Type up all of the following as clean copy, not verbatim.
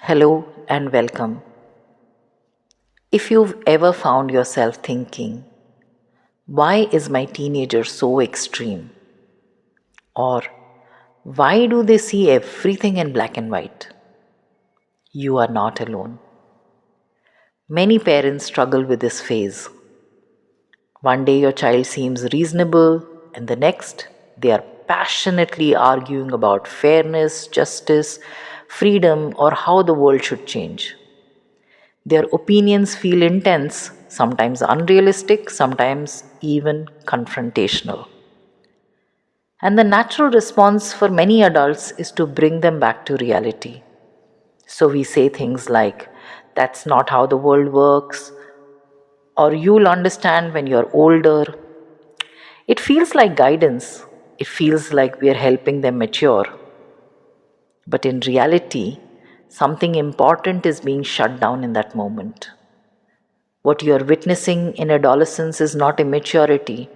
Hello and welcome. If you've ever found yourself thinking, why is my teenager so extreme? Or why do they see everything in black and white? You are not alone. Many parents struggle with this phase. One day your child seems reasonable, and the next they are passionately arguing about fairness, justice, freedom, or how the world should change. Their opinions feel intense, sometimes unrealistic, sometimes even confrontational. And the natural response for many adults is to bring them back to reality. So we say things like, that's not how the world works, or you'll understand when you're older. It feels like guidance, it feels like we're helping them mature. But in reality, something important is being shut down in that moment. What you are witnessing in adolescence is not immaturity,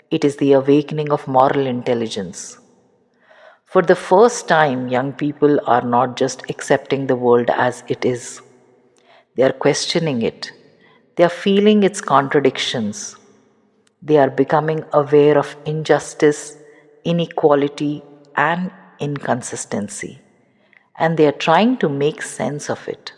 it is the awakening of moral intelligence. For the first time, young people are not just accepting the world as it is, they are questioning it, they are feeling its contradictions, they are becoming aware of injustice, inequality, and inconsistency, and they are trying to make sense of it.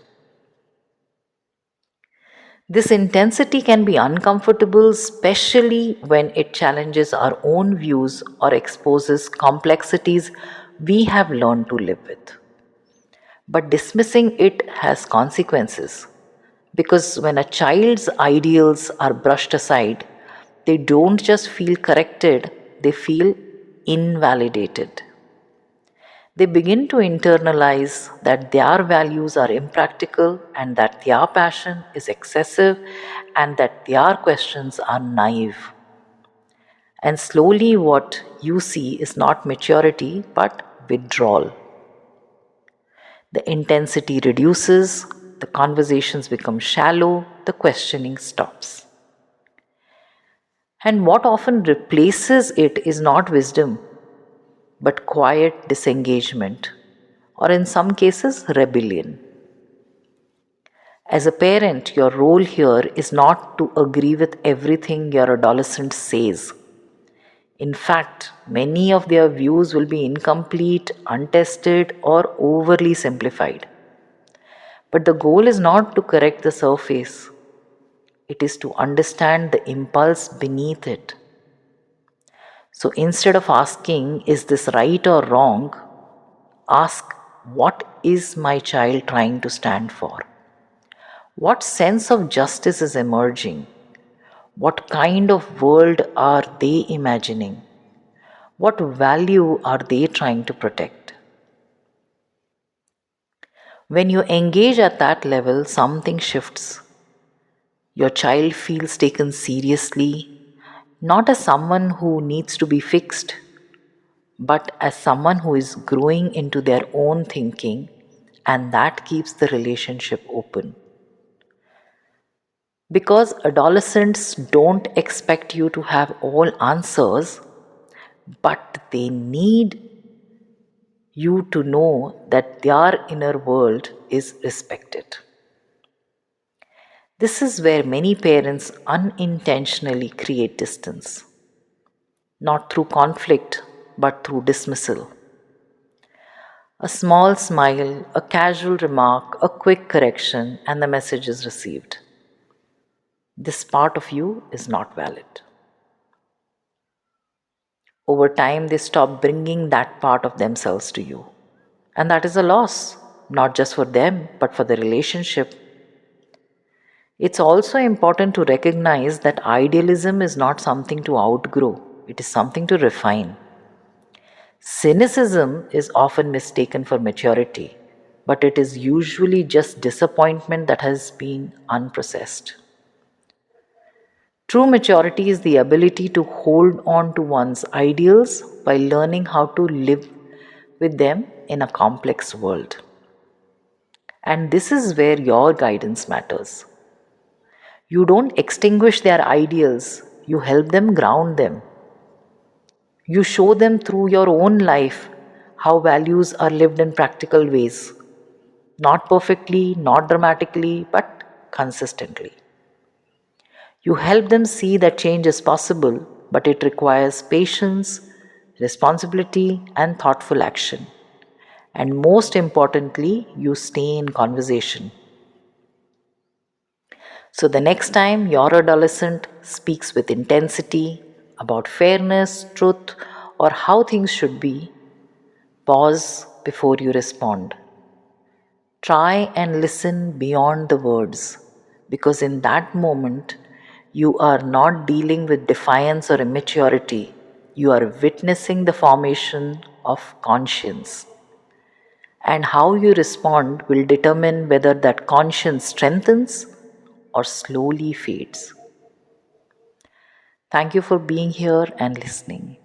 This intensity can be uncomfortable, especially when it challenges our own views or exposes complexities we have learned to live with. But dismissing it has consequences because when a child's ideals are brushed aside, they don't just feel corrected, they feel invalidated. They begin to internalize that their values are impractical and that their passion is excessive and that their questions are naive. And slowly, what you see is not maturity but withdrawal. The intensity reduces, the conversations become shallow, the questioning stops. And what often replaces it is not wisdom but quiet disengagement, or in some cases, rebellion. As a parent, your role here is not to agree with everything your adolescent says. In fact, many of their views will be incomplete, untested, or overly simplified. But the goal is not to correct the surface, it is to understand the impulse beneath it. So instead of asking, is this right or wrong, ask, what is my child trying to stand for? What sense of justice is emerging? What kind of world are they imagining? What value are they trying to protect? When you engage at that level, something shifts. Your child feels taken seriously, not as someone who needs to be fixed, but as someone who is growing into their own thinking, and that keeps the relationship open. Because adolescents don't expect you to have all answers, but they need you to know that their inner world is respected. This is where many parents unintentionally create distance, not through conflict, but through dismissal. A small smile, a casual remark, a quick correction, and the message is received. This part of you is not valid. Over time, they stop bringing that part of themselves to you. And that is a loss, not just for them, but for the relationship. It's also important to recognize that idealism is not something to outgrow, it is something to refine. Cynicism is often mistaken for maturity, but it is usually just disappointment that has been unprocessed. True maturity is the ability to hold on to one's ideals while learning how to live with them in a complex world. And this is where your guidance matters. You don't extinguish their ideals, you help them ground them. You show them through your own life how values are lived in practical ways. Not perfectly, not dramatically, but consistently. You help them see that change is possible, but it requires patience, responsibility, and thoughtful action. And most importantly, you stay in conversation. So the next time your adolescent speaks with intensity about fairness, truth, or how things should be, pause before you respond. Try and listen beyond the words, because in that moment, you are not dealing with defiance or immaturity. You are witnessing the formation of conscience. And how you respond will determine whether that conscience strengthens or slowly fades. Thank you for being here and listening.